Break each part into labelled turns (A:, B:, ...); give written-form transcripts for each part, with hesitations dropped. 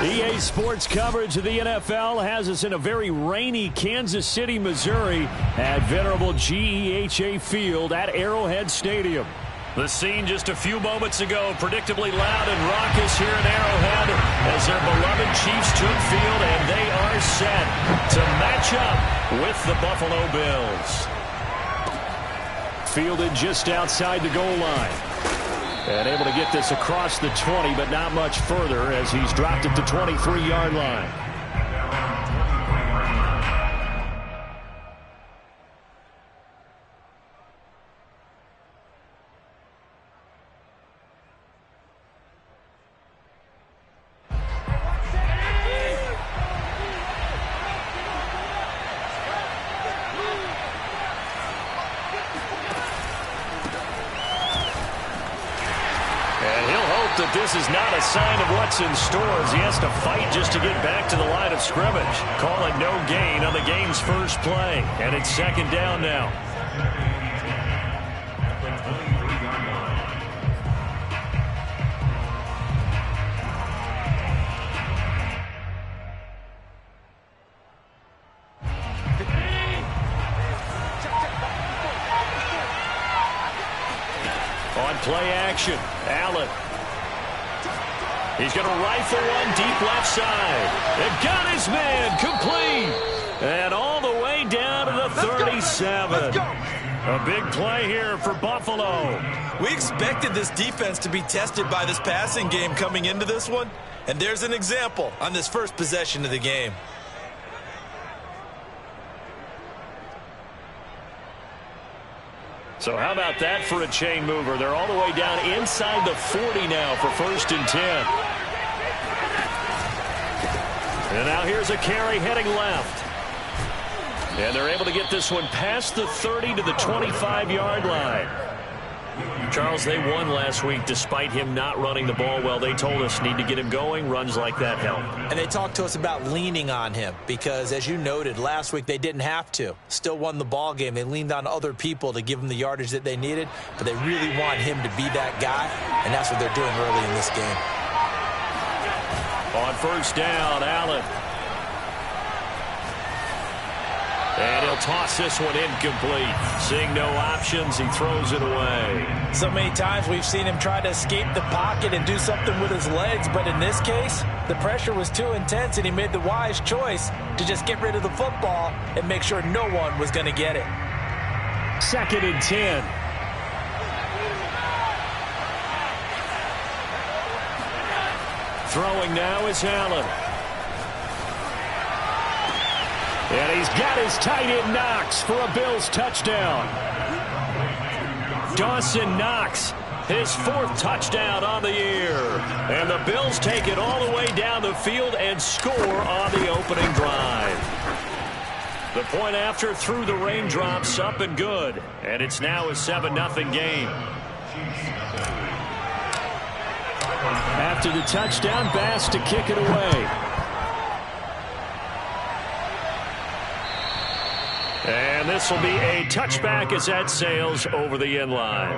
A: EA Sports coverage of the NFL has us in a very rainy Kansas City, Missouri at venerable GEHA Field at Arrowhead Stadium. The scene just a few moments ago, predictably loud and raucous here at Arrowhead as their beloved Chiefs took field, and they are set to match up with the Buffalo Bills. Fielded just outside the goal line. And able to get this across the 20, but not much further as he's dropped it to 23-yard line. That this is not a sign of what's in store as he has to fight just to get back to the line of scrimmage. Call it no gain on the game's first play, and it's second down now. On play action, Allen. He's going to rifle one deep left side. It got his man complete. And all the way down to the 37. A big play here for Buffalo.
B: We expected this defense to be tested by this passing game coming into this one. And there's an example on this first possession of the game.
A: So how about that for a chain mover? They're all the way down inside the 40 now for 1st and 10. And now here's a carry heading left. And they're able to get this one past the 30 to the 25-yard line. Charles, they won last week despite him not running the ball well. They told us need to get him going. Runs like that help.
B: And they talked to us about leaning on him because, as you noted, last week they didn't have to. Still won the ball game. They leaned on other people to give them the yardage that they needed, but they really want him to be that guy, and that's what they're doing early in this game.
A: On first down, Allen. And he'll toss this one incomplete. Seeing no options, he throws it away.
B: So many times we've seen him try to escape the pocket and do something with his legs, but in this case, the pressure was too intense and he made the wise choice to just get rid of the football and make sure no one was going to get it.
A: 2nd and 10. Throwing now is Allen. And he's got his tight end Knox for a Bills touchdown. Dawson Knox, his 4th touchdown on the year. And the Bills take it all the way down the field and score on the opening drive. The point after through the raindrops, up and good. And it's now a 7-0 game. After the touchdown, Bass to kick it away. And this will be a touchback as that sails over the end line.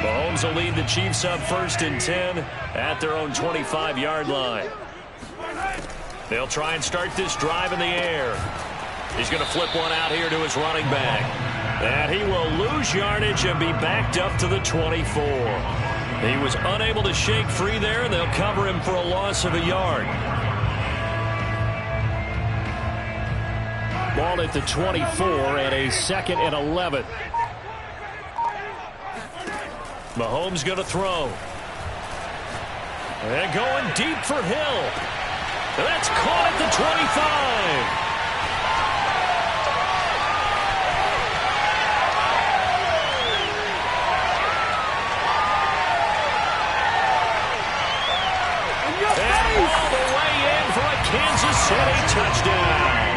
A: Mahomes will lead the Chiefs up 1st and 10 at their own 25-yard line. They'll try and start this drive in the air. He's going to flip one out here to his running back. And he will lose yardage and be backed up to the 24. He was unable to shake free there, and they'll cover him for a loss of a yard. Ball at the 24 and a 2nd and 11. Mahomes going to throw. And going deep for Hill. That's caught at the 25. And all the way in for a Kansas City touchdown.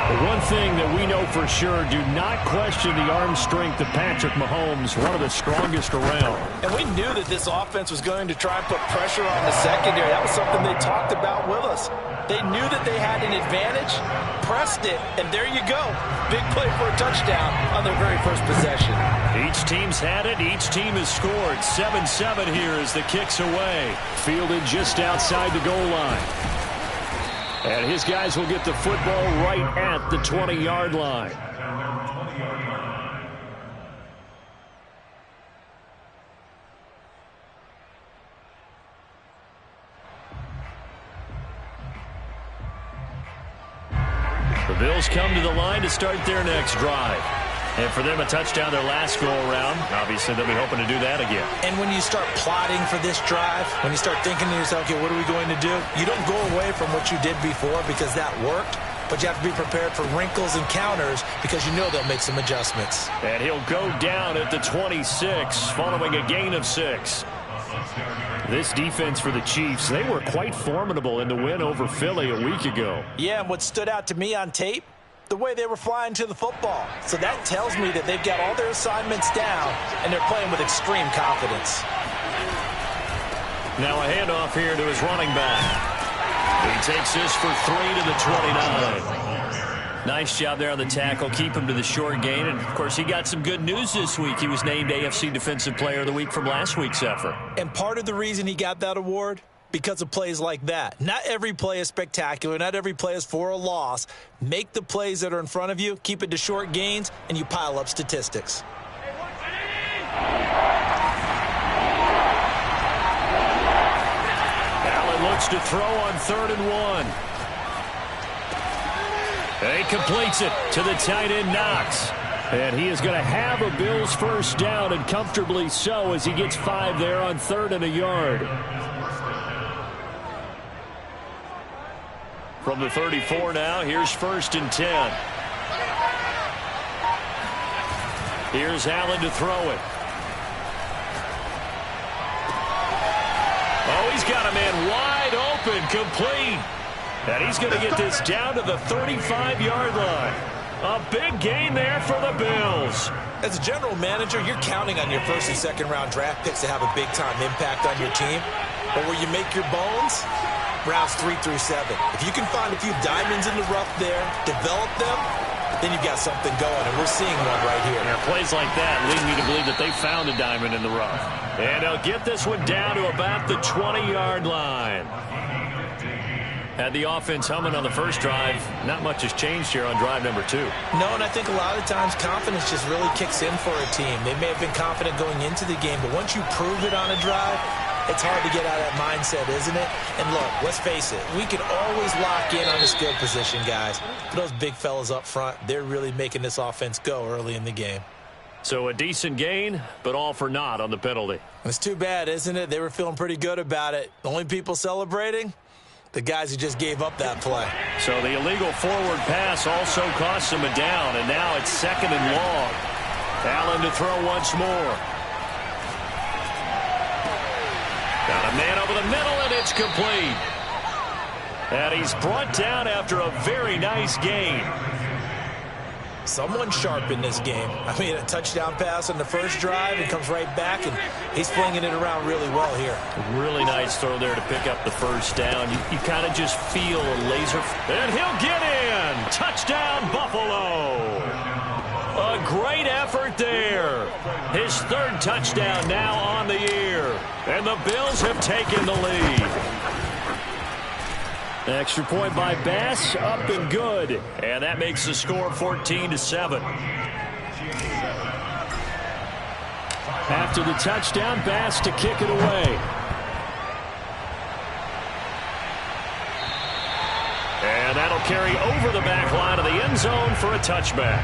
A: But one thing that we know for sure, do not question the arm strength of Patrick Mahomes, one of the strongest around.
B: And we knew that this offense was going to try and put pressure on the secondary. That was something they talked about with us. They knew that they had an advantage, pressed it, and there you go. Big play for a touchdown on their very first possession.
A: Each team's had it. Each team has scored. 7-7 here as the kick's away. Fielded just outside the goal line. And his guys will get the football right at the 20-yard line. The Bills come to the line to start their next drive. And for them, a touchdown their last go-around. Obviously, they'll be hoping to do that again.
B: And when you start plotting for this drive, when you start thinking to yourself, okay, what are we going to do? You don't go away from what you did before because that worked. But you have to be prepared for wrinkles and counters because you know they'll make some adjustments.
A: And he'll go down at the 26 following a gain of 6. This defense for the Chiefs, they were quite formidable in the win over Philly a week ago.
B: Yeah, and what stood out to me on tape, the way they were flying to the football. So that tells me that they've got all their assignments down and they're playing with extreme confidence.
A: Now a handoff here to his running back. He takes this for 3 to the 29. Nice job there on the tackle. Keep him to the short gain. And, of course, he got some good news this week. He was named AFC Defensive Player of the Week from last week's effort.
B: And part of the reason he got that award, because of plays like that. Not every play is spectacular. Not every play is for a loss. Make the plays that are in front of you, keep it to short gains, and you pile up statistics.
A: Allen looks to throw on 3rd and 1. He completes it to the tight end, Knox. And he is going to have a Bills first down, and comfortably so, as he gets 5 there on 3rd and a yard. From the 34 now, here's 1st and 10. Here's Allen to throw it. Oh, he's got a man wide open, complete. And he's going to get this down to the 35-yard line. A big gain there for the Bills.
B: As a general manager, you're counting on your first and second round draft picks to have a big-time impact on your team. But where you make your bones, rounds 3 through 7. If you can find a few diamonds in the rough there, develop them, then you've got something going, and we're seeing one right here.
A: Yeah, plays like that lead me to believe that they found a diamond in the rough. And they'll get this one down to about the 20-yard line. Had the offense humming on the first drive. Not much has changed here on drive number 2.
B: No, and I think a lot of times confidence just really kicks in for a team. They may have been confident going into the game, but once you prove it on a drive, it's hard to get out of that mindset, isn't it? And look, let's face it, we can always lock in on the skill position, guys. But those big fellas up front, they're really making this offense go early in the game.
A: So a decent gain, but all for naught on the penalty.
B: It's too bad, isn't it? They were feeling pretty good about it. The only people celebrating, the guys who just gave up that play.
A: So the illegal forward pass also costs him a down, and now it's 2nd and long. Allen to throw once more. Got a man over the middle, and it's complete. And he's brought down after a very nice gain.
B: Someone sharp in this game. I mean, a touchdown pass on the first drive, and comes right back, and he's flinging it around really well here.
A: Really nice throw there to pick up the first down. You kind of just feel a laser. And he'll get in. Touchdown, Buffalo. A great effort there. His 3rd touchdown now on the year. And the Bills have taken the lead. Extra point by Bass, up and good. And that makes the score 14-7. After the touchdown, Bass to kick it away. And that'll carry over the back line of the end zone for a touchback.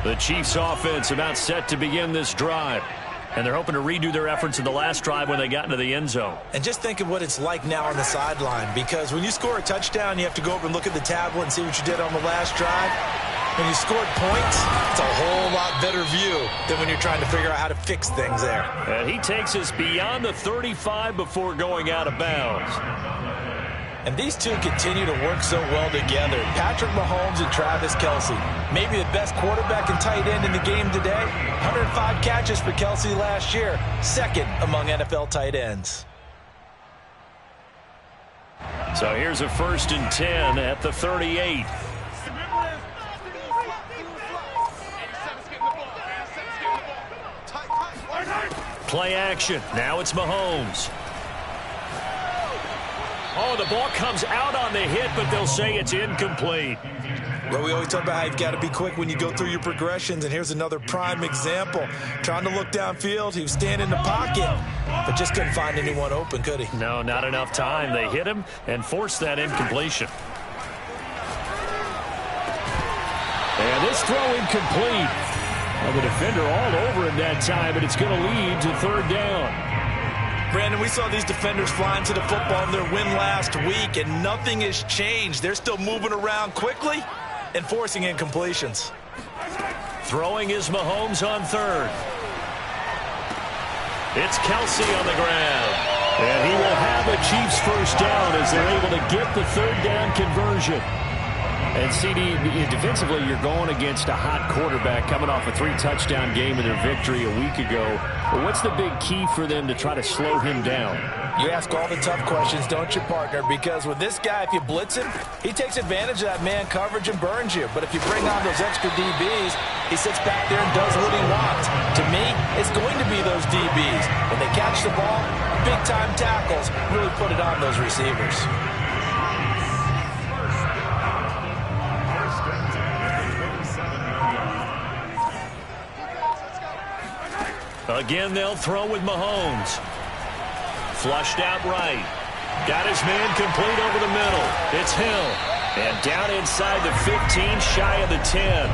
A: The Chiefs offense about set to begin this drive. And they're hoping to redo their efforts in the last drive when they got into the end zone.
B: And just think of what it's like now on the sideline, because when you score a touchdown, you have to go over and look at the tablet and see what you did on the last drive. When you scored points, it's a whole lot better view than when you're trying to figure out how to fix things there.
A: And he takes us beyond the 35 before going out of bounds.
B: And these two continue to work so well together. Patrick Mahomes and Travis Kelce. Maybe the best quarterback and tight end in the game today. 105 catches for Kelce last year. Second among NFL tight ends.
A: So here's a 1st and 10 at the 38. Play action. Now it's Mahomes. Oh, the ball comes out on the hit, but they'll say it's incomplete.
B: Well, we always talk about how you've got to be quick when you go through your progressions, and here's another prime example. Trying to look downfield, he was standing in the pocket, but just couldn't find anyone open, could he?
A: No, not enough time. They hit him and forced that incompletion. And this throw incomplete. Well, the defender all over him that time, but it's going to lead to 3rd down.
B: Brandon, we saw these defenders flying to the football in their win last week, and nothing has changed. They're still moving around quickly and forcing incompletions.
A: Throwing is Mahomes on 3rd. It's Kelce on the ground. And he will have a Chiefs 1st down as they're able to get the 3rd down conversion. And CD, defensively, you're going against a hot quarterback coming off a 3-touchdown game in their victory a week ago. But what's the big key for them to try to slow him down?
B: You ask all the tough questions, don't you, partner? Because with this guy, if you blitz him, he takes advantage of that man coverage and burns you. But if you bring on those extra DBs, he sits back there and does what he wants. To me, it's going to be those DBs. When they catch the ball, big-time tackles really put it on those receivers.
A: Again, they'll throw with Mahomes. Flushed out right. Got his man complete over the middle. It's Hill. And down inside the 15, shy of the 10.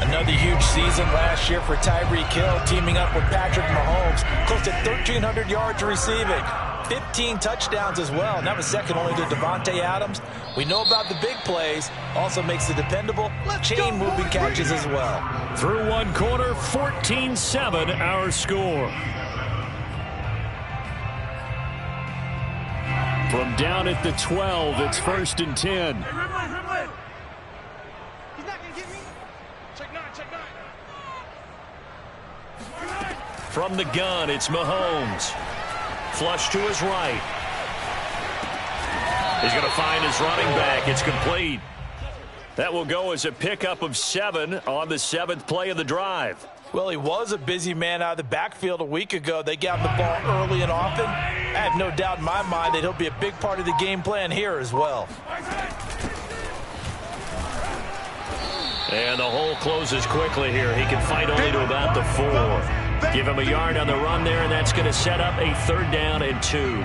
B: Another huge season last year for Tyreek Hill, teaming up with Patrick Mahomes. Close to 1,300 yards receiving. 15 touchdowns as well, and that was second only to Devontae Adams. We know about the big plays. Also makes the dependable chain-moving catches as well.
A: Through one quarter, 14-7 our score. From down at the 12, it's 1st and 10.
C: He's not going to get me. Check 9, check 9.
A: From the gun, it's Mahomes. Flush to his right. He's going to find his running back. It's complete. That will go as a pickup of 7 on the 7th play of the drive.
B: Well, he was a busy man out of the backfield a week ago. They got him the ball early and often. I have no doubt in my mind that he'll be a big part of the game plan here as well.
A: And the hole closes quickly here. He can fight only to about the 4. Give him a yard on the run there, and that's going to set up a 3rd down and 2.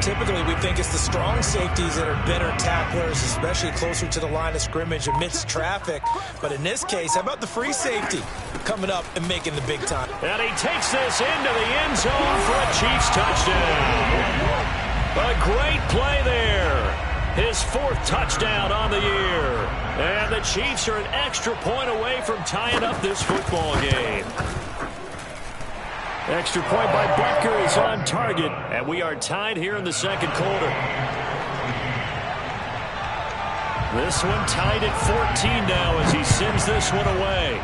B: Typically, we think it's the strong safeties that are better tacklers, especially closer to the line of scrimmage amidst traffic. But in this case, how about the free safety coming up and making the big time?
A: And he takes this into the end zone for a Chiefs touchdown. A great play there. His 4th touchdown on the year. And the Chiefs are an extra point away from tying up this football game. Extra point by Butker is on target, and we are tied here in the 2nd quarter. This one tied at 14 now as he sends this one away.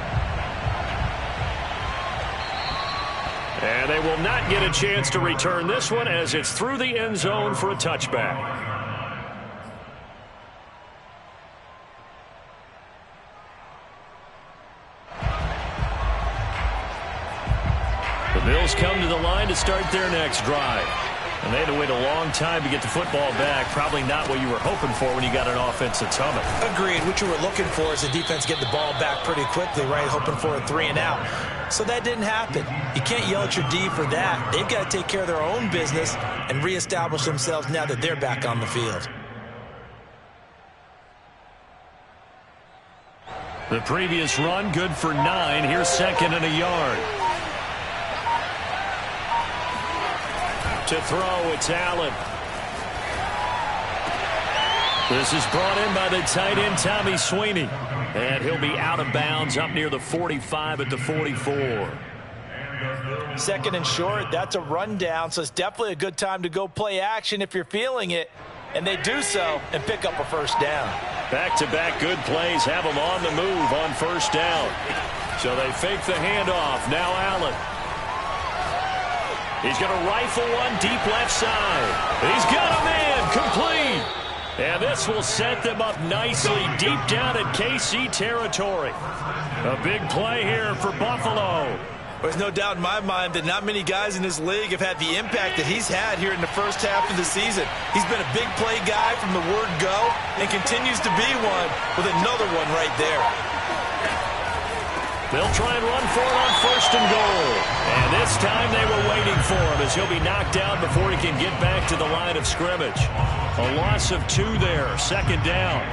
A: And they will not get a chance to return this one as it's through the end zone for a touchback. The Bills come to the line to start their next drive. And they had to wait a long time to get the football back. Probably not what you were hoping for when you got an offense at Summit.
B: Agreed. What you were looking for is the defense get the ball back pretty quickly, right? Hoping for a 3 and out. So that didn't happen. You can't yell at your D for that. They've got to take care of their own business and reestablish themselves now that they're back on the field.
A: The previous run good for 9. Here's 2nd and a yard. To throw, it's Allen. This is brought in by the tight end, Tommy Sweeney. And he'll be out of bounds up near the 45 at the 44.
B: Second and short, that's a rundown, so it's definitely a good time to go play action if you're feeling it. And they do so and pick up a first down.
A: Back-to-back good plays have them on the move on first down. So they fake the handoff. Now Allen. He's going to rifle one deep left side. He's got a man complete. And this will set them up nicely deep down in KC territory. A big play here for Buffalo.
B: There's no doubt in my mind that not many guys in this league have had the impact that he's had here in the first half of the season. He's been a big play guy from the word go and continues to be one with another one right there.
A: They'll try and run for it on first and goal. And this time they were waiting for him as he'll be knocked down before he can get back to the line of scrimmage. A loss of 2 there, second down.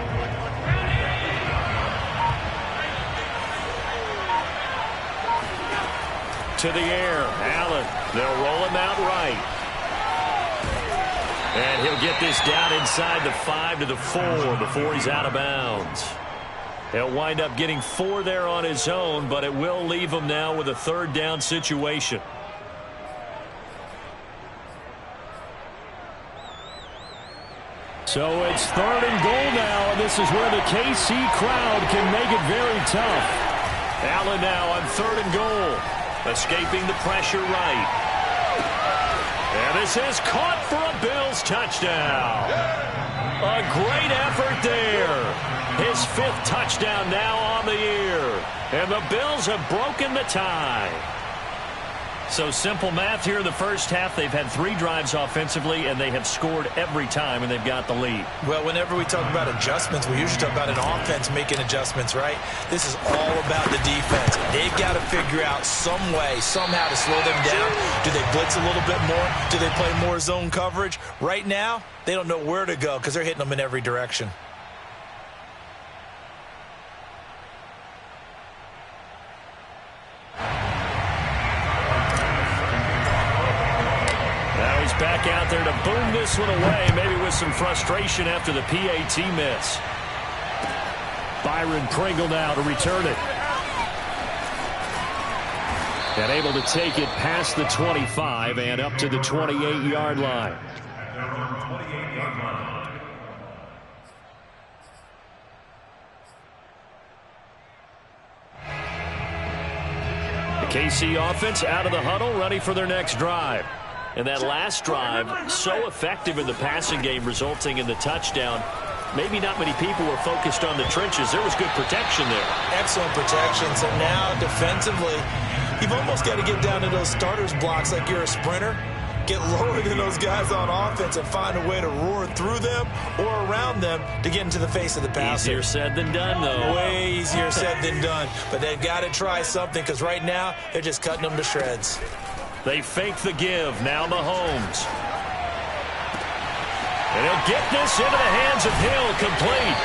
A: To the air, Allen. They'll roll him out right. And he'll get this down inside the 5 to the 4 before he's out of bounds. He'll wind up getting 4 there on his own, but it will leave him now with a third down situation. So it's third and goal now, and this is where the KC crowd can make it very tough. Allen now on third and goal. Escaping the pressure right. And this is caught for a Bills touchdown. A great effort there. His 5th touchdown now on the year. And the Bills have broken the tie. So simple math here in the first half. They've had 3 drives offensively, and they have scored every time, and they've got the lead.
B: Well, whenever we talk about adjustments, we usually talk about an offense making adjustments, right? This is all about the defense. They've got to figure out some way, somehow to slow them down. Do they blitz a little bit more? Do they play more zone coverage? Right now, they don't know where to go because they're hitting them in every direction.
A: Back out there to boom this one away, maybe with some frustration after the PAT miss. Byron Pringle now to return it. And able to take it past the 25 and up to the 28-yard line. The KC offense out of the huddle, ready for their next drive. And that last drive, so effective in the passing game, resulting in the touchdown. Maybe not many people were focused on the trenches. There was good protection there.
B: Excellent protection. So now defensively, you've almost got to get down to those starters blocks like you're a sprinter. Get lower than those guys on offense and find a way to roar through them or around them to get into the face of the passer.
A: Easier said than done, though.
B: Way easier said than done. But they've got to try something because right now they're just cutting them to shreds.
A: They fake the give. Now Mahomes. And he'll get this into the hands of Hill, complete.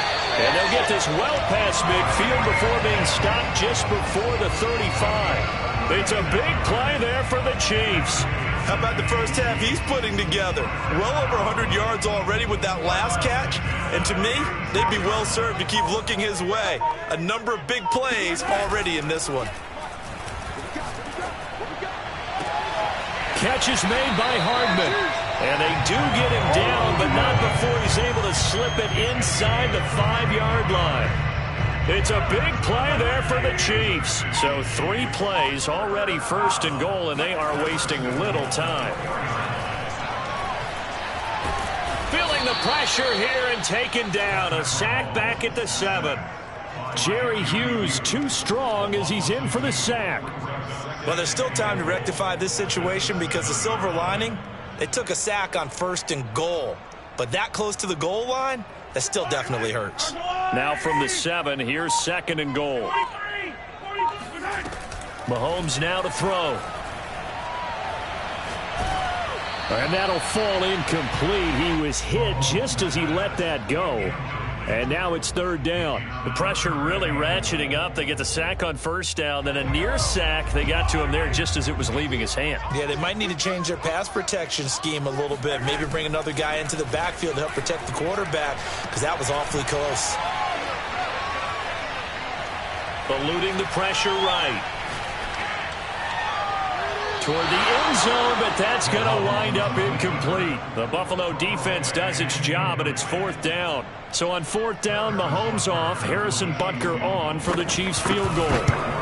A: And they'll get this well past midfield before being stopped just before the 35. It's a big play there for the Chiefs.
B: How about the first half he's putting together? Well over 100 yards already with that last catch. And to me, they'd be well served to keep looking his way. A number of big plays already in this one.
A: Catch is made by Hardman. And they do get him down, but not before he's able to slip it inside the 5-yard line. It's a big play there for the Chiefs. So 3 plays already first and goal, and they are wasting little time. Feeling the pressure here and taken down. A sack back at the 7. Jerry Hughes too strong as he's in for the sack.
B: Well, there's still time to rectify this situation because the silver lining, they took a sack on first and goal. But that close to the goal line, that still definitely hurts.
A: Now from the 7, here's second and goal. Mahomes now to throw. And that'll fall incomplete. He was hit just as he let that go. And now it's third down.
D: The pressure really ratcheting up. They get the sack on first down, then a near sack. They got to him there just as it was leaving his hand.
B: Yeah, they might need to change their pass protection scheme a little bit. Maybe bring another guy into the backfield to help protect the quarterback, because that was awfully close.
D: Eluding the pressure right. Toward the end zone, but that's going to wind up incomplete. The Buffalo defense does its job, and it's fourth down. So on fourth down, Mahomes off, Harrison Butker on for the Chiefs field goal.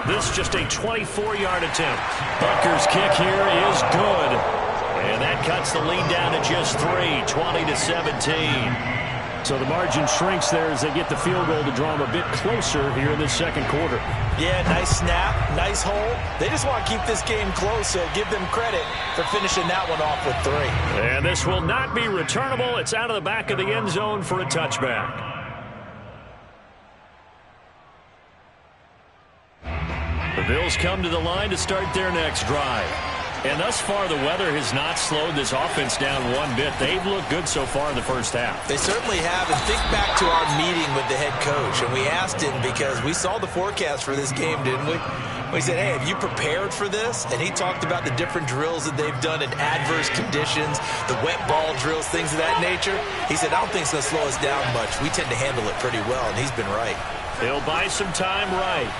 D: This just a 24-yard attempt. Butker's kick here is good. And that cuts the lead down to just 3, 20-17.
A: So the margin shrinks there as they get the field goal to draw them a bit closer here in the second quarter.
B: Yeah, nice snap, nice hold. They just want to keep this game close, so give them credit for finishing that one off with 3.
A: And this will not be returnable. It's out of the back of the end zone for a touchback. The Bills come to the line to start their next drive. And thus far, the weather has not slowed this offense down one bit. They've looked good so far in the first half.
B: They certainly have. And think back to our meeting with the head coach. And we asked him, because we saw the forecast for this game, didn't we? We said, hey, have you prepared for this? And he talked about the different drills that they've done in adverse conditions, the wet ball drills, things of that nature. He said, I don't think it's going to slow us down much. We tend to handle it pretty well, and he's been right.
A: He'll buy some time right.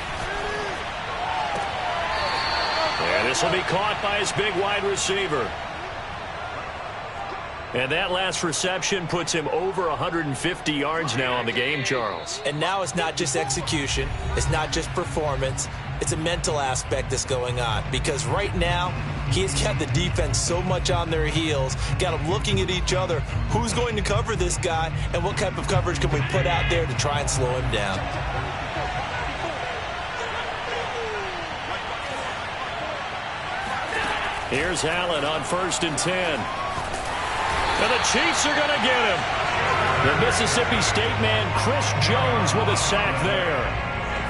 A: And this will be caught by his big wide receiver. And that last reception puts him over 150 yards now on the game, Charles.
B: And now it's not just execution. It's not just performance. It's a mental aspect that's going on. Because right now, he's got the defense so much on their heels, got them looking at each other. Who's going to cover this guy, and what type of coverage can we put out there to try and slow him down?
A: Here's Allen on 1st and 10. And the Chiefs are going to get him. The Mississippi State man, Chris Jones, with a sack there.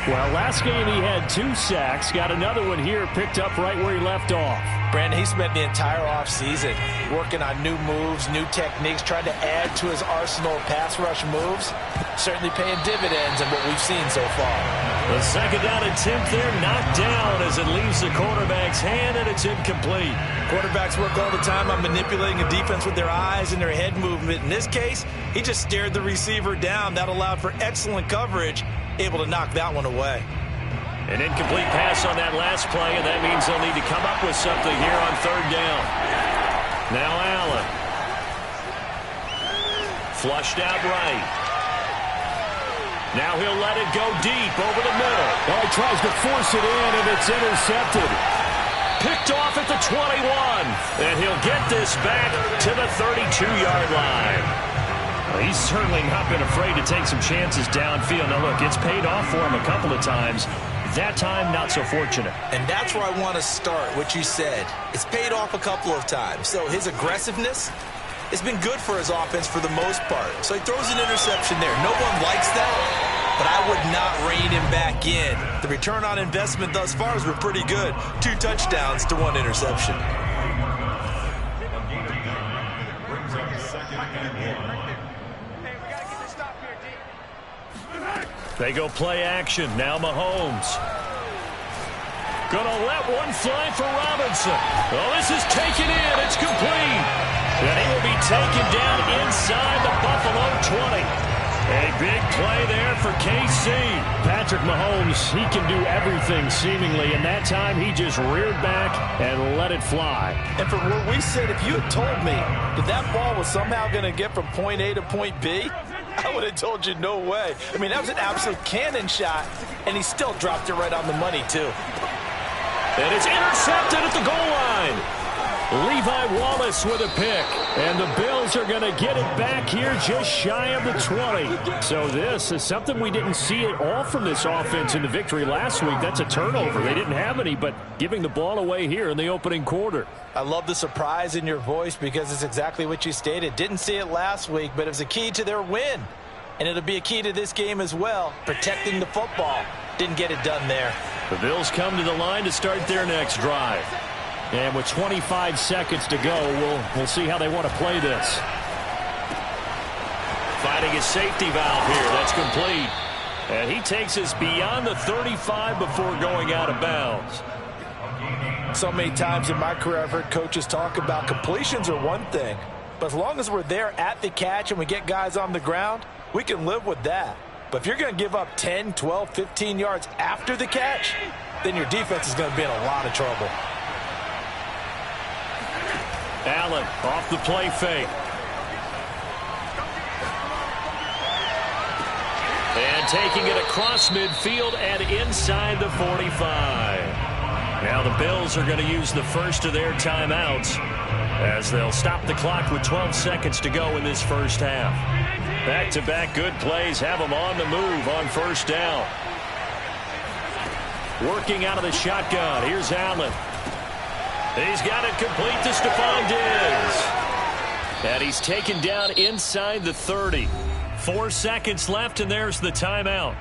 A: Well, last game he had 2 sacks. Got another one here, picked up right where he left off.
B: Brandon, he spent the entire offseason working on new moves, new techniques, trying to add to his arsenal of pass rush moves. Certainly paying dividends in what we've seen so far.
A: The second down attempt there knocked down as it leaves the quarterback's hand, and it's incomplete.
B: Quarterbacks work all the time on manipulating a defense with their eyes and their head movement. In this case, he just stared the receiver down. That allowed for excellent coverage, able to knock that one away.
A: An incomplete pass on that last play, and that means they'll need to come up with something here on third down. Now Allen. Flushed out right. Now he'll let it go deep over the middle.
E: Well, he tries to force it in, and it's intercepted.
A: Picked off at the 21. And he'll get this back to the 32-yard line. Well, he's certainly not been afraid to take some chances downfield. Now, look, it's paid off for him a couple of times. That time, not so fortunate.
B: And that's where I want to start, what you said. It's paid off a couple of times. So his aggressiveness has been good for his offense for the most part. So he throws an interception there. No one likes that, but I would not rein him back in. The return on investment thus far has been pretty good. 2 touchdowns to 1 interception.
A: They go play action. Now Mahomes. Gonna let one fly for Robinson. Oh, this is taken in. It's complete. And he will be taken down inside the Buffalo 20. A big play there for KC.
E: Patrick Mahomes, he can do everything seemingly, and that time he just reared back and let it fly.
B: And from what we said, if you had told me that ball was somehow going to get from point A to point B, I would have told you no way. I mean, that was an absolute cannon shot, and he still dropped it right on the money, too.
A: And it's intercepted at the goal line. Levi Wallace with a pick. And the Bills are going to get it back here just shy of the 20.
E: So this is something we didn't see at all from this offense in the victory last week. That's a turnover. They didn't have any, but giving the ball away here in the opening quarter.
B: I love the surprise in your voice because it's exactly what you stated. Didn't see it last week, but it was a key to their win. And it'll be a key to this game as well, protecting the football. Didn't get it done there.
A: The Bills come to the line to start their next drive.
E: And with 25 seconds to go, we'll see how they want to play this.
D: finding his safety valve here. That's complete. And he takes us beyond the 35 before going out of bounds.
B: So many times in my career I've heard coaches talk about completions are one thing, but as long as we're there at the catch and we get guys on the ground, we can live with that. But if you're going to give up 10, 12, 15 yards after the catch, then your defense is going to be in a lot of trouble.
D: Allen off the play fake. And taking it across midfield and inside the 45. Now the Bills are going to use the first of their timeouts as they'll stop the clock with 12 seconds to go in this first half. Back-to-back good plays have them on the move on first down. Working out of the shotgun. Here's Allen. He's got it complete to Stephon Diggs. And he's taken down inside the 30. 4 seconds left, and there's the timeout.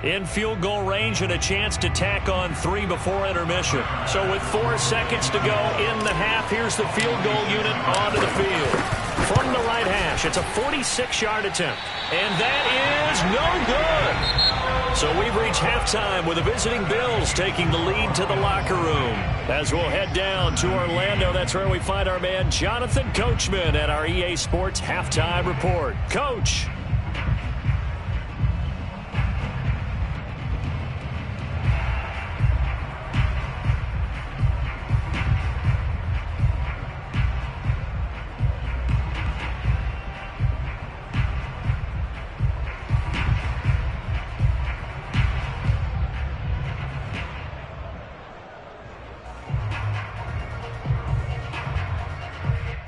D: In field goal range and a chance to tack on 3 before intermission. So with 4 seconds to go in the half, here's the field goal unit onto the field. From the right hash, it's a 46-yard attempt. And that is no good. So we've reached halftime with the visiting Bills taking the lead to the locker room. As we'll head down to Orlando, that's where we find our man Jonathan Coachman at our EA Sports Halftime Report. Coach.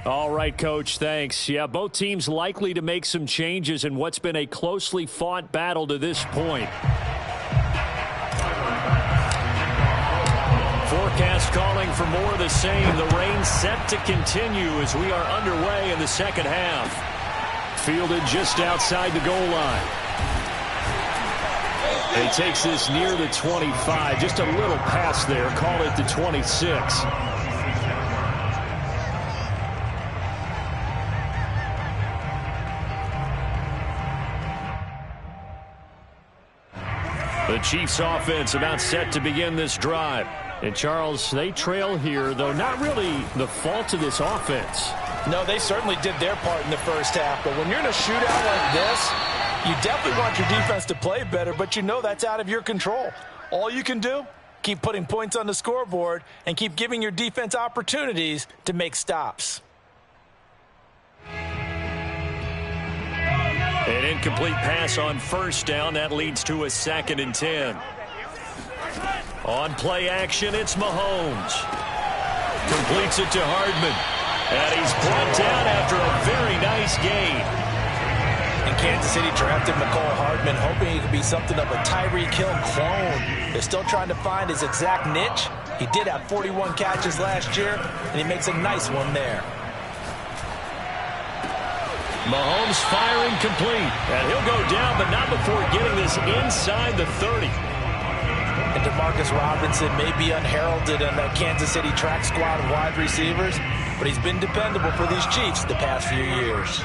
E: All right, Coach, thanks. Yeah, both teams likely to make some changes in what's been a closely fought battle to this point. Forecast calling for more of the same. The rain set to continue as we are underway in the second half. Fielded just outside the goal line. He takes this near the 25. Just a little pass there. Call it the 26. The Chiefs offense about set to begin this drive. And Charles, they trail here, though not really the fault of this offense.
B: No, they certainly did their part in the first half. But when you're in a shootout like this, you definitely want your defense to play better, but you know that's out of your control. All you can do, keep putting points on the scoreboard and keep giving your defense opportunities to make stops.
D: An incomplete pass on first down. That leads to a 2nd and 10. On play action, it's Mahomes. Completes it to Hardman. And he's brought down after a very nice gain.
B: And Kansas City drafted McCall Hardman, hoping he could be something of a Tyreek Hill clone. They're still trying to find his exact niche. He did have 41 catches last year, and he makes a nice one there.
D: Mahomes firing complete. And he'll go down, but not before getting this inside the 30.
B: And Demarcus Robinson may be unheralded in that Kansas City track squad of wide receivers, but he's been dependable for these Chiefs the past few years.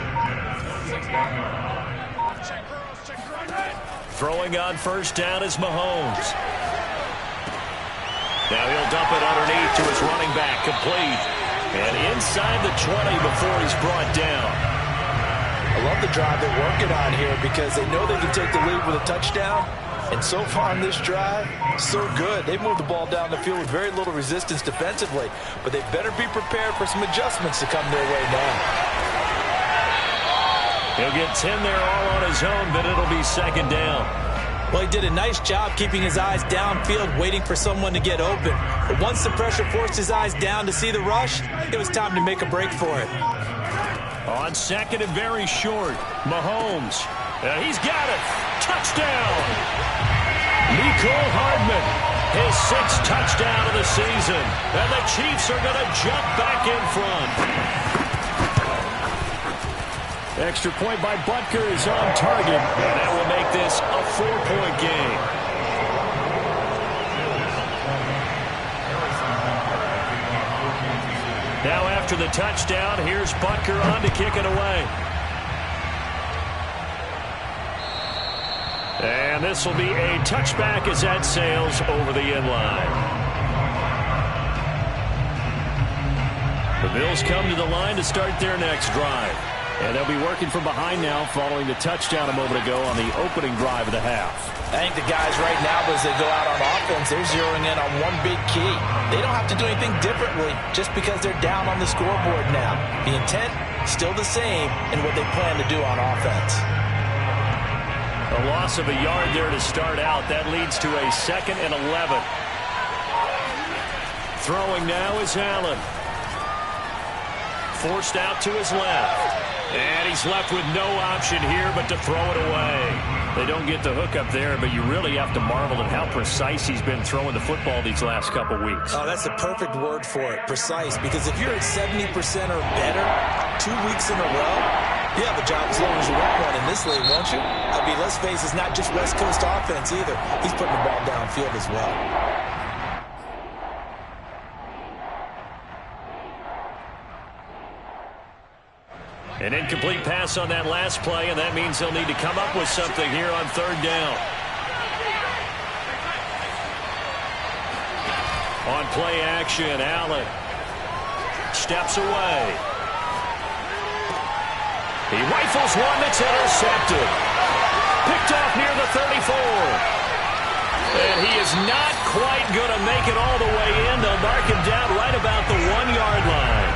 D: Throwing on first down is Mahomes. Now he'll dump it underneath to his running back, complete. And inside the 20 before he's brought down.
B: I love the drive they're working on here because they know they can take the lead with a touchdown. And so far on this drive, so good. They moved the ball down the field with very little resistance defensively. But they better be prepared for some adjustments to come their way now.
D: He'll get 10 there all on his own, but it'll be 2nd down.
B: Well, he did a nice job keeping his eyes downfield, waiting for someone to get open. But once the pressure forced his eyes down to see the rush, it was time to make a break for it.
D: On 2nd and very short, Mahomes. He's got it. Touchdown. Mecole Hardman, his 6th touchdown of the season. And the Chiefs are going to jump back in front.
E: Extra point by Butker is on target.
D: And that will make this a 4-point game. Now after the touchdown, here's Butker on to kick it away. And this will be a touchback as that sails over the end line. The Bills come to the line to start their next drive. And they'll be working from behind now following the touchdown a moment ago on the opening drive of the half.
B: I think the guys right now, as they go out on offense, they're zeroing in on one big key. They don't have to do anything differently just because they're down on the scoreboard now. The intent, still the same in what they plan to do on offense.
D: A loss of a yard there to start out. That leads to a 2nd and 11. Throwing now is Allen. Forced out to his left. And he's left with no option here but to throw it away. They don't get the hook up there, but you really have to marvel at how precise he's been throwing the football these last couple weeks.
B: Oh, that's the perfect word for it, precise. Because if you're at 70% or better 2 weeks in a row, you have a job as long as you want one in this league, won't you? I mean, let's face it, it's not just West Coast offense either. He's putting the ball downfield as well.
D: An incomplete pass on that last play, and that means they'll need to come up with something here on 3rd down. On play action, Allen steps away. He rifles one that's intercepted. Picked off near the 34. And he is not quite going to make it all the way in. They'll mark him down right about the 1-yard line.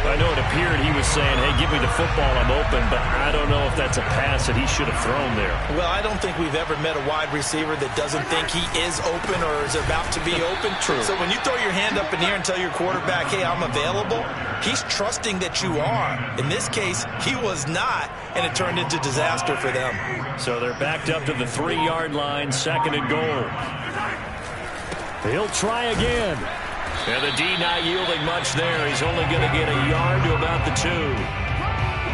D: I know it appeared he was saying, hey, give me the football, I'm open, but I don't know if that's a pass that he should have thrown there.
B: Well, I don't think we've ever met a wide receiver that doesn't think he is open or is about to be open.
D: True.
B: So when you throw your hand up in the air and tell your quarterback, hey, I'm available, he's trusting that you are. In this case, he was not, and it turned into disaster for them.
D: So they're backed up to the 3-yard line, 2nd and goal. He'll try again. And the D not yielding much there. He's only going to get a yard to about the 2.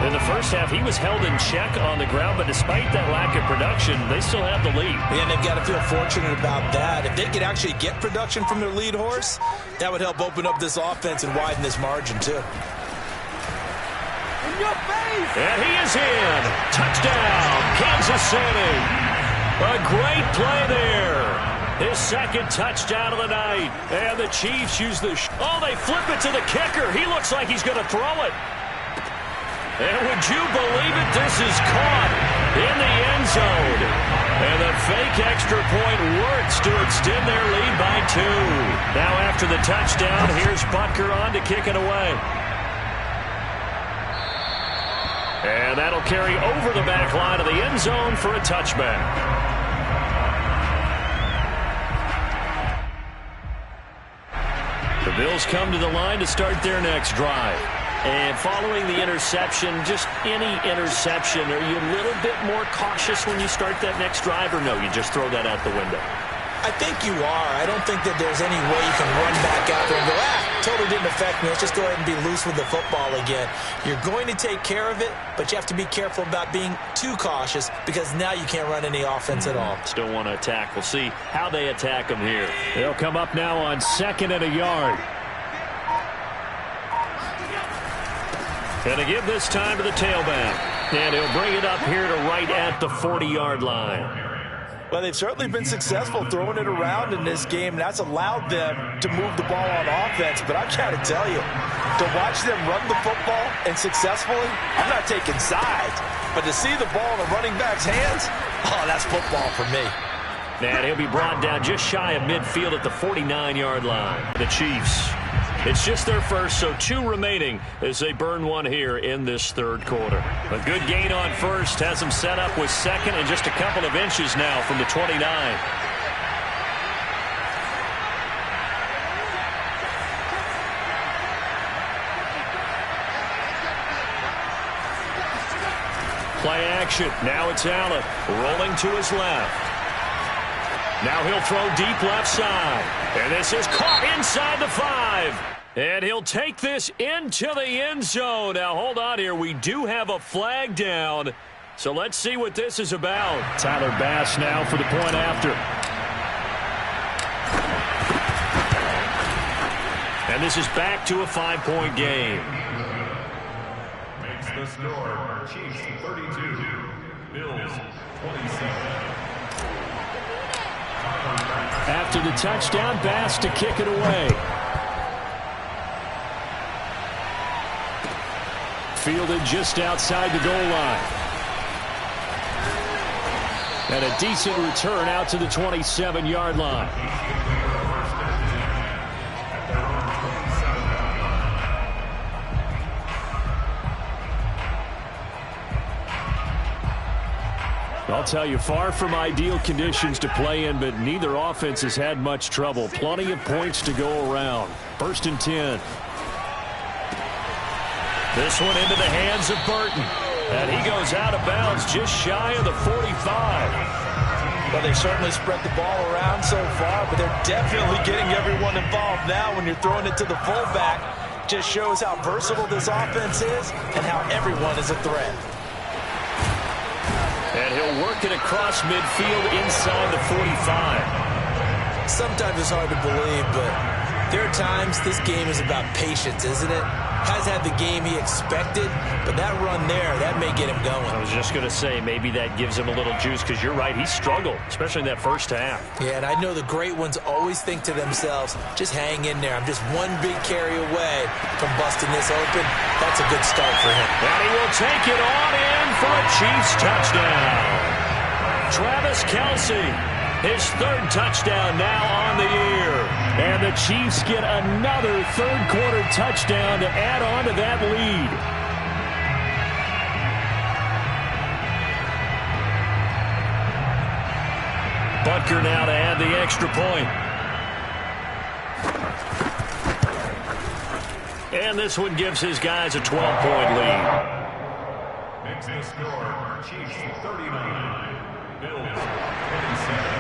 D: In the first half, he was held in check on the ground, but despite that lack of production, they still have the lead.
B: And they've got to feel fortunate about that. If they could actually get production from their lead horse, that would help open up this offense and widen this margin, too.
C: In your face!
D: And he is in. Touchdown, Kansas City. A great play there. His 2nd touchdown of the night. And the Chiefs use the... Oh, they flip it to the kicker. He looks like he's going to throw it. And would you believe it? This is caught in the end zone. And the fake extra point works to extend their lead by 2. Now after the touchdown, here's Butker on to kick it away. And that'll carry over the back line of the end zone for a touchback. The Bills come to the line to start their next drive. And following the interception, just any interception, are you a little bit more cautious when you start that next drive, or no, you just throw that out the window?
B: I think you are. I don't think that there's any way you can run back out there and go, totally didn't affect me. Let's just go ahead and be loose with the football again. You're going to take care of it, but you have to be careful about being too cautious because now you can't run any offense at all.
D: Still want to attack. We'll see how they attack them here. They'll come up now on 2nd and a yard. And to give this time to the tailback. And he'll bring it up here to right at the 40-yard line.
B: Well, they've certainly been successful throwing it around in this game. That's allowed them to move the ball on offense. But I've got to tell you, to watch them run the football and successfully, I'm not taking sides. But to see the ball in the running back's hands, oh, that's football for me.
D: And he'll be brought down just shy of midfield at the 49-yard line. The Chiefs. It's just their first, so 2 remaining as they burn one here in this 3rd quarter. A good gain on first has them set up with 2nd and just a couple of inches now from the 29. Play action. Now it's Allen rolling to his left. Now he'll throw deep left side. And this is caught inside the 5. And he'll take this into the end zone. Now, hold on here. We do have a flag down. So let's see what this is about. Tyler Bass now for the point after. And this is back to a 5-point game.
F: Makes the score Chiefs 32,
A: After the touchdown, Bass to kick it away. Fielded just outside the goal line. And a decent return out to the 27-yard line. I'll tell you, far from ideal conditions to play in, but neither offense has had much trouble. Plenty of points to go around. 1st and 10. This one into the hands of Burton. And he goes out of bounds just shy of the 45.
B: Well, they certainly spread the ball around so far, but they're definitely getting everyone involved now when you're throwing it to the fullback. Just shows how versatile this offense is and how everyone is a threat.
A: And he'll work it across midfield inside the 45.
B: Sometimes it's hard to believe, but there are times this game is about patience, isn't it? Has had the game he expected, but that run there, that may get him going.
D: I was just going to say, maybe that gives him a little juice, because you're right, he struggled, especially in that first half.
B: Yeah, and I know the great ones always think to themselves, just hang in there. I'm just one big carry away from busting this open. That's a good start for him.
A: And he will take it on in for a Chiefs touchdown. Travis Kelce, his 3rd touchdown now on the year. And the Chiefs get another 3rd-quarter touchdown to add on to that lead. Butker now to add the extra point. And this one gives his guys a 12-point lead.
E: Makes the score, Chiefs 39, Bills 27.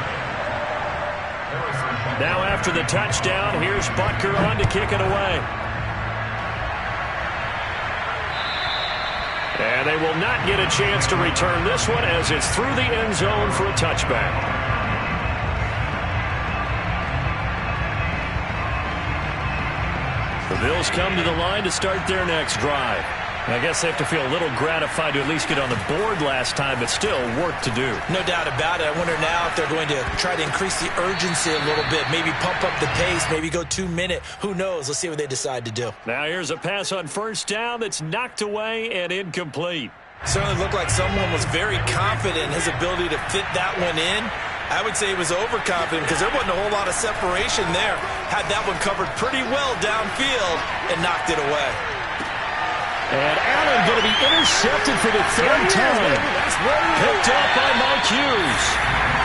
A: Now after the touchdown, here's Butker on to kick it away. And they will not get a chance to return this one as it's through the end zone for a touchback. The Bills come to the line to start their next drive. I guess they have to feel a little gratified to at least get on the board last time, but still work to do.
B: No doubt about it. I wonder now if they're going to try to increase the urgency a little bit, maybe pump up the pace, maybe go 2-minute. Who knows? Let's see what they decide to do.
A: Now here's a pass on 1st down that's knocked away and incomplete.
B: Certainly looked like someone was very confident in his ability to fit that one in. I would say he was overconfident because there wasn't a whole lot of separation there. Had that one covered pretty well downfield and knocked it away.
A: And Allen going to be intercepted for the 3rd time. Picked up by Mike Hughes.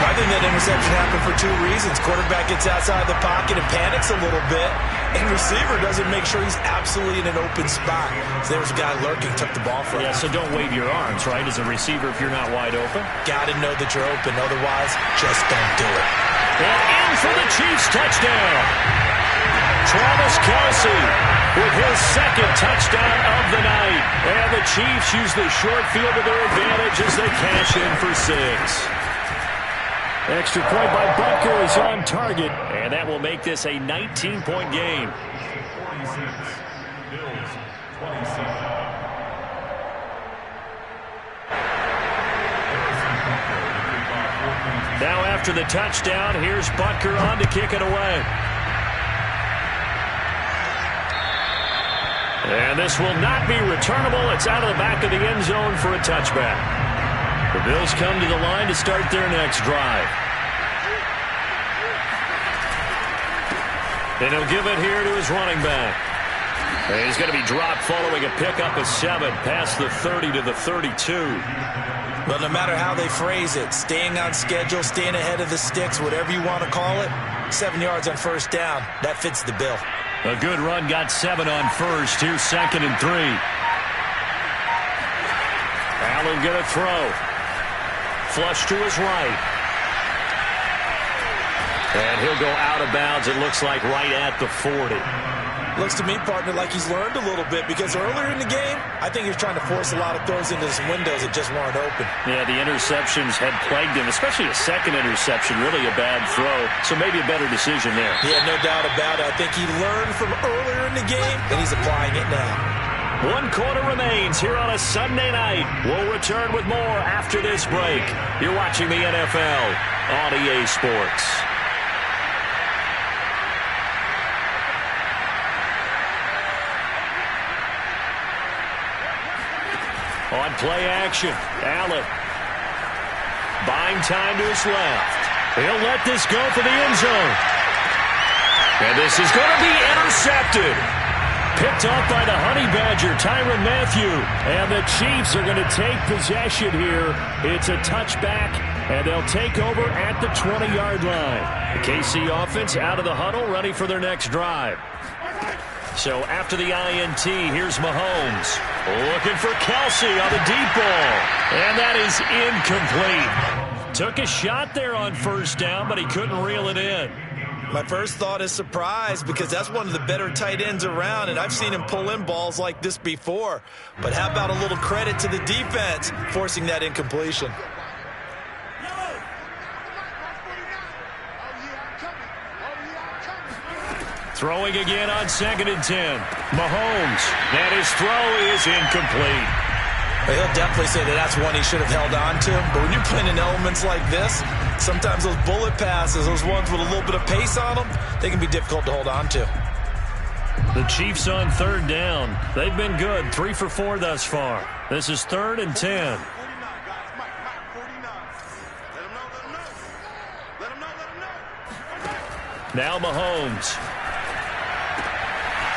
B: I think that interception happened for 2 reasons. Quarterback gets outside the pocket and panics a little bit, and receiver doesn't make sure he's absolutely in an open spot. So there's a guy lurking, took the ball from him.
A: Yeah, so don't wave your arms, right, as a receiver if you're not wide open.
B: Got to know that you're open. Otherwise, just don't do it.
A: And in for the Chiefs touchdown. Travis Kelce with his 2nd touchdown of the night. And the Chiefs use the short field to their advantage as they cash in for 6. Extra point by Butker is on target. And that will make this a 19-point game.
E: 46, Bills 27.
A: Now after the touchdown, here's Butker on to kick it away. And this will not be returnable. It's out of the back of the end zone for a touchback. The Bills come to the line to start their next drive. And he'll give it here to his running back. And he's going to be dropped following a pickup of 7 past the 30 to the 32.
B: But no matter how they phrase it, staying on schedule, staying ahead of the sticks, whatever you want to call it, 7 yards on 1st down, that fits the bill.
A: A good run, got 7 on 1st. Here's 2nd and 3. Allen going to throw. Flush to his right. And he'll go out of bounds, it looks like, right at the 40.
B: Looks to me, partner, like he's learned a little bit because earlier in the game, I think he was trying to force a lot of throws into some windows that just weren't open.
A: Yeah, the interceptions had plagued him, especially a 2nd interception, really a bad throw. So maybe a better decision there.
B: Yeah, no doubt about it. I think he learned from earlier in the game, and he's applying it now.
D: 1 quarter remains here on a Sunday night. We'll return with more after this break. You're watching the NFL on EA Sports. On play action, Allen. Buying time to his left. He'll let this go for the end zone. And this is going to be intercepted. Picked off by the Honey Badger, Tyrann Mathieu. And the Chiefs are going to take possession here. It's a touchback, and they'll take over at the 20-yard line. The KC offense out of the huddle, ready for their next drive. So after the INT, here's Mahomes. Looking for Kelsey on the deep ball. And that is incomplete. Took a shot there on first down, but he couldn't reel it in.
B: My first thought is surprise, because that's one of the better tight ends around, and I've seen him pull in balls like this before. But how about a little credit to the defense forcing that incompletion?
D: Throwing again on 2nd and 10. Mahomes, and his throw is incomplete.
B: He'll definitely say that that's one he should have held on to. But when you're playing in elements like this, sometimes those bullet passes, those ones with a little bit of pace on them, they can be difficult to hold on to.
D: The Chiefs on 3rd down. They've been good, 3 for 4 thus far. This is 3rd and 10. Now Mahomes.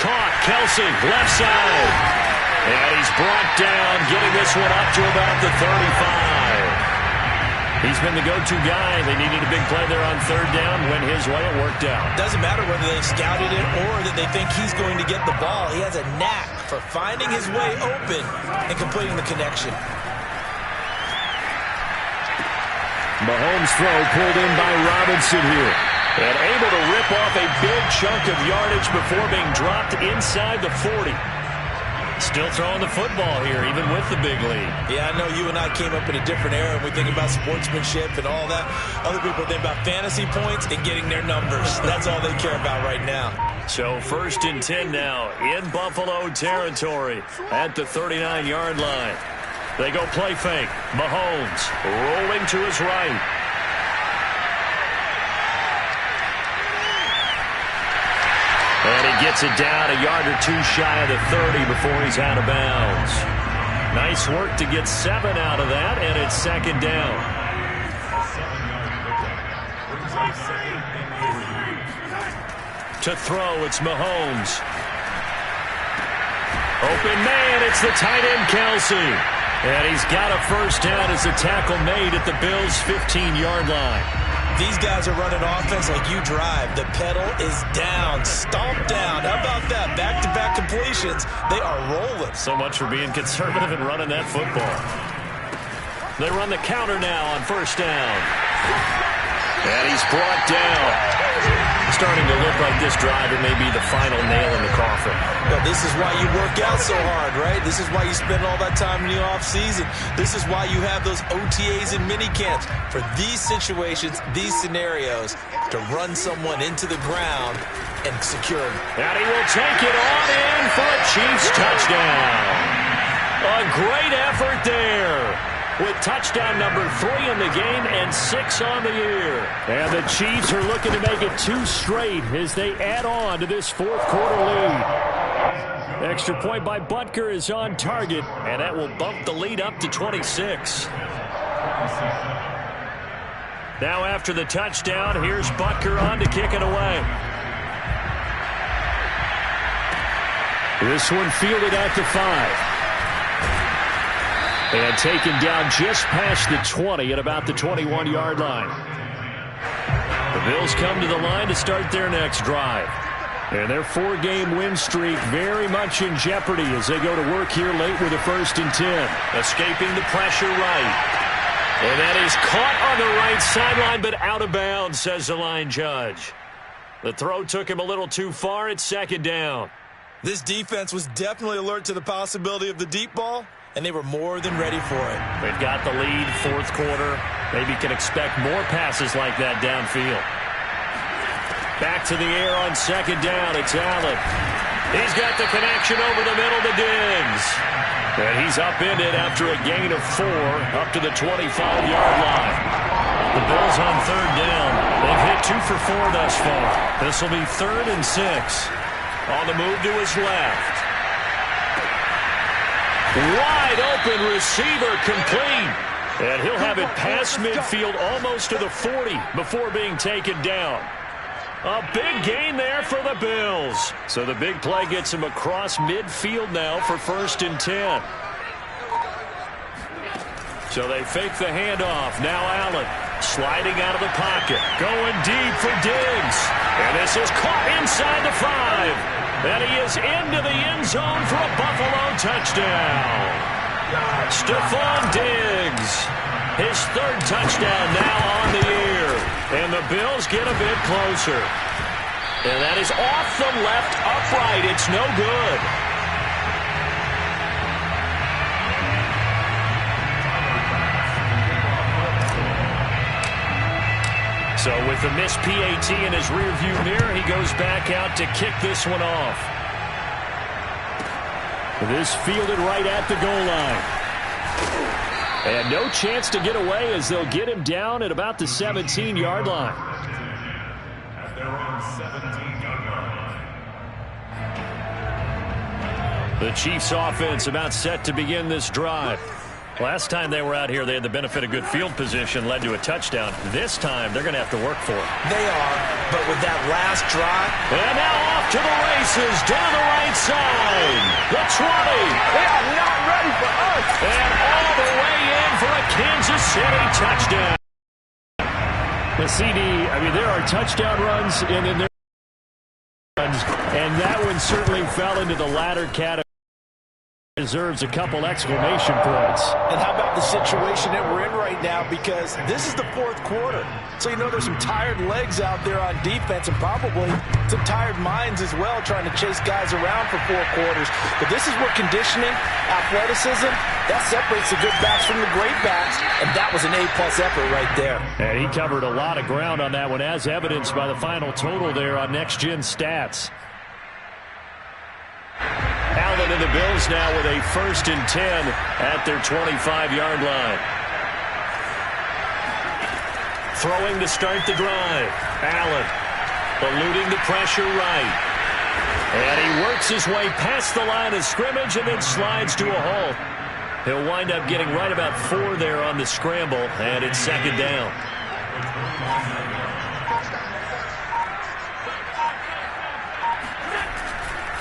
D: Caught, Kelsey, left side. And he's brought down, getting this one up to about the 35. He's been the go-to guy. They needed a big play there on 3rd down. Went his way, it worked out.
B: Doesn't matter whether they scouted it or that they think he's going to get the ball. He has a knack for finding his way open and completing the connection.
D: Mahomes' throw pulled in by Robinson here. And able to rip off a big chunk of yardage before being dropped inside the 40. Still throwing the football here, even with the big lead.
B: Yeah, I know you and I came up in a different era, and we think about sportsmanship and all that. Other people think about fantasy points and getting their numbers. That's all they care about right now.
D: So 1st and 10 now in Buffalo territory at the 39-yard line. They go play fake. Mahomes rolling to his right. And he gets it down a yard or 2 shy of the 30 before he's out of bounds. Nice work to get 7 out of that, and it's 2nd down. To throw, it's Mahomes. Open man, it's the tight end Kelsey. And he's got a first down as the tackle made at the Bills' 15-yard line.
B: These guys are running offense like you drive. The pedal is down, stomped down. How about that? Back-to-back completions. They are rolling.
D: So much for being conservative and running that football. They run the counter now on 1st down. And he's brought down. Starting to look like this drive, it may be the final nail in the coffin.
B: But this is why you work out so hard, right? This is why you spend all that time in the offseason. This is why you have those OTAs and minicamps. For these situations, these scenarios, to run someone into the ground and secure them.
D: And he will take it on in for a Chiefs touchdown. A great effort there, with touchdown number 3 in the game and 6 on the year. And the Chiefs are looking to make it 2 straight as they add on to this 4th quarter lead. Extra point by Butker is on target, and that will bump the lead up to 26. Now after the touchdown, here's Butker on to kick it away. This one fielded at the 5. And taken down just past the 20 at about the 21-yard line. The Bills come to the line to start their next drive. And their 4-game win streak very much in jeopardy as they go to work here late with a 1st and 10. Escaping the pressure right. And that is caught on the right sideline, but out of bounds, says the line judge. The throw took him a little too far. It's 2nd down.
B: This defense was definitely alert to the possibility of the deep ball, and they were more than ready for it.
D: They've got the lead, 4th quarter. Maybe can expect more passes like that downfield. Back to the air on 2nd down. It's Allen. He's got the connection over the middle to Diggs. And he's upended after a gain of 4 up to the 25-yard line. The Bills on third down. They've hit 2 for 4 thus far. This will be 3rd and 6. On the move to his left. Wide open receiver complete. And he'll have it past midfield almost to the 40 before being taken down. A big gain there for the Bills. So the big play gets him across midfield now for 1st and 10. So they fake the handoff. Now Allen sliding out of the pocket. Going deep for Diggs. And this is caught inside the 5. And he is into the end zone for a Buffalo touchdown. Stephon Diggs. His 3rd touchdown now on the year. And the Bills get a bit closer. And that is off the left upright. It's no good. So with the missed PAT in his rearview mirror, he goes back out to kick this one off. This fielded right at the goal line. And no chance to get away as they'll get him down at about the 17-yard line. The Chiefs offense about set to begin this drive. Last time they were out here, they had the benefit of good field position, led to a touchdown. This time, they're going to have to work for it.
B: They are, but with that last drive.
D: And now off to the races, down the right side. The 20.
C: They are not ready for us.
D: And all the way in for a Kansas City touchdown. The CD, I mean, there are touchdown runs, and then there are runs, and that one certainly fell into the latter category. Deserves a couple exclamation points.
F: And how about the situation that we're in right now, because this is the 4th quarter. So you know there's some tired legs out there on defense and probably some tired minds as well trying to chase guys around for 4 quarters. But this is where conditioning, athleticism, that separates the good backs from the great backs, and that was an A-plus effort right there.
D: And he covered a lot of ground on that one, as evidenced by the final total there on Next Gen Stats. Allen and the Bills now with a 1st and 10 at their 25-yard line. Throwing to start the drive. Allen eluding the pressure right. And he works his way past the line of scrimmage and then slides to a halt. He'll wind up getting right about 4 there on the scramble, and it's 2nd down.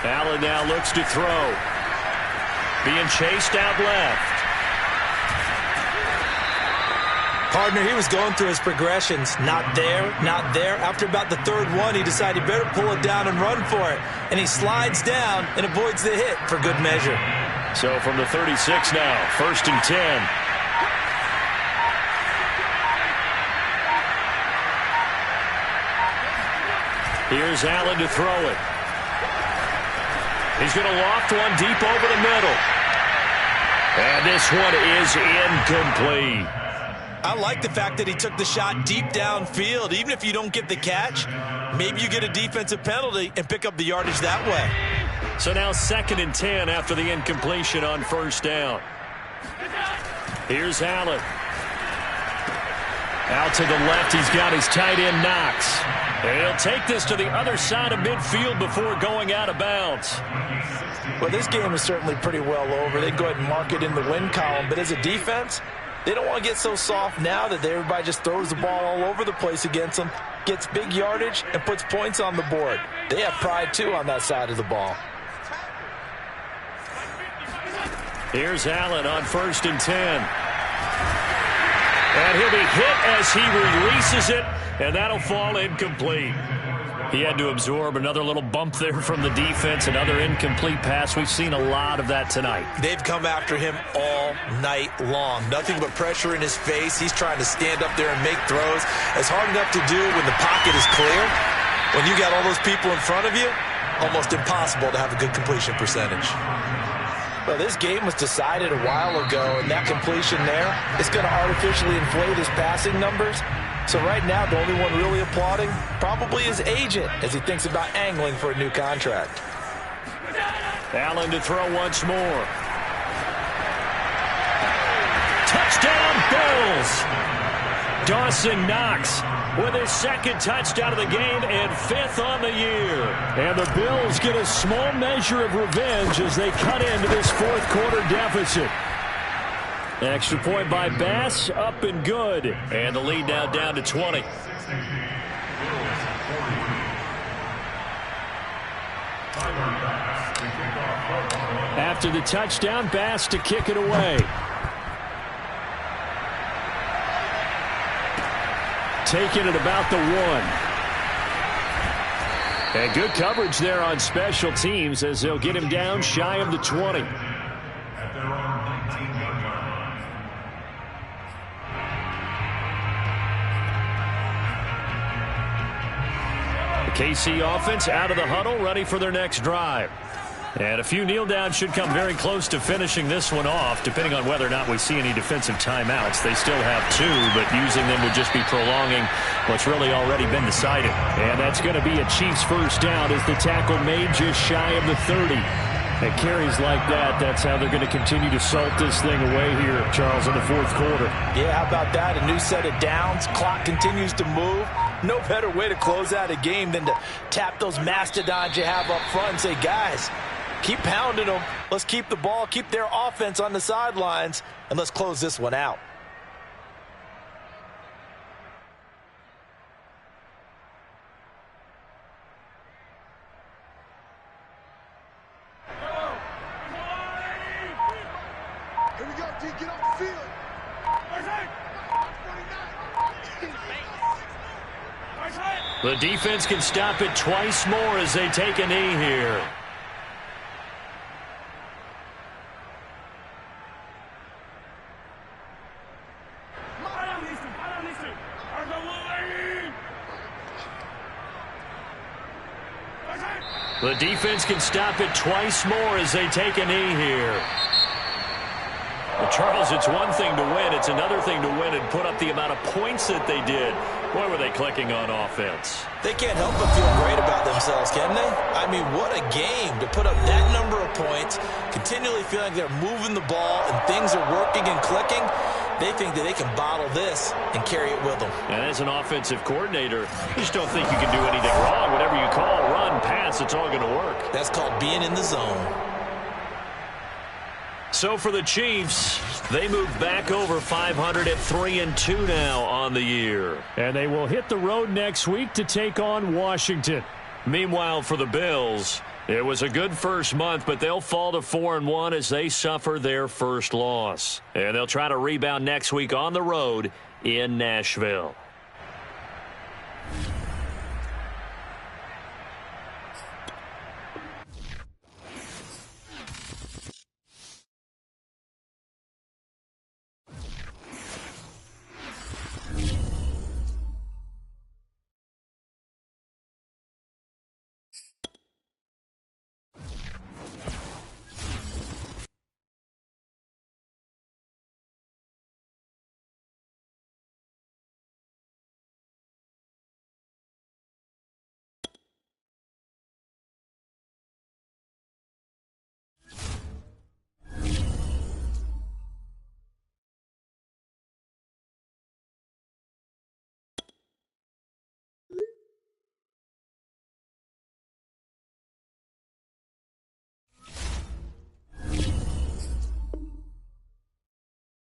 D: Allen now looks to throw. Being chased out left.
B: Partner, he was going through his progressions. Not there, not there. After about the 3rd one, he decided he better pull it down and run for it. And he slides down and avoids the hit for good measure.
D: So from the 36 now, 1st and 10. Here's Allen to throw it. He's going to loft one deep over the middle. And this one is incomplete.
B: I like the fact that he took the shot deep downfield. Even if you don't get the catch, maybe you get a defensive penalty and pick up the yardage that way.
D: So now 2nd and 10 after the incompletion on 1st down. Here's Allen. Out to the left, he's got his tight end Knox. And he'll take this to the other side of midfield before going out of bounds.
F: Well, this game is certainly pretty well over. They go ahead and mark it in the win column. But as a defense, they don't want to get so soft now that everybody just throws the ball all over the place against them, gets big yardage, and puts points on the board. They have pride, too, on that side of the ball.
D: Here's Allen on 1st and 10. And he'll be hit as he releases it, and that'll fall incomplete. He had to absorb another little bump there from the defense, another incomplete pass. We've seen a lot of that tonight.
B: They've come after him all night long. Nothing but pressure in his face. He's trying to stand up there and make throws. It's hard enough to do when the pocket is clear. When you got all those people in front of you, almost impossible to have a good completion percentage.
F: Well, this game was decided a while ago, and that completion there is going to artificially inflate his passing numbers. So right now, the only one really applauding probably his agent as he thinks about angling for a new contract.
D: Allen to throw once more. Touchdown, Bills! Dawson Knox with his second touchdown of the game and 5th on the year.
A: And the Bills get a small measure of revenge as they cut into this fourth quarter deficit. Extra point by Bass, up and good.
D: And the lead now down to 20.
A: After the touchdown, Bass to kick it away. Taking it about the 1. And good coverage there on special teams as they'll get him down shy of the 20. The KC offense out of the huddle, ready for their next drive. And a few kneel downs should come very close to finishing this one off, depending on whether or not we see any defensive timeouts. They still have 2, but using them would just be prolonging what's really already been decided. And that's going to be a Chiefs first down as the tackle made just shy of the 30. And carries like that, that's how they're going to continue to salt this thing away here, Charles, in the fourth quarter.
F: Yeah, how about that? A new set of downs. Clock continues to move. No better way to close out a game than to tap those mastodons you have up front and say, guys, keep pounding them. Let's keep the ball, keep their offense on the sidelines, and let's close this one out.
C: Here we go, D. Get off the field.
D: The defense can stop it twice more as they take a knee here. The defense can stop it twice more as they take a knee here. Well, Charles, it's one thing to win. It's another thing to win and put up the amount of points that they did. Boy, were they clicking on offense.
B: They can't help but feel great about themselves, can they? I mean, what a game to put up that number of points, continually feeling like they're moving the ball and things are working and clicking. They think that they can bottle this and carry it with them.
D: And as an offensive coordinator, you just don't think you can do anything wrong. Whatever you call, run, pass, it's all going to work.
B: That's called being in the zone.
D: So for the Chiefs, they move back over 500 at 3-2 now on the year.
A: And they will hit the road next week to take on Washington.
D: Meanwhile, for the Bills, it was a good first month, but they'll fall to 4-1 as they suffer their first loss. And they'll try to rebound next week on the road in Nashville.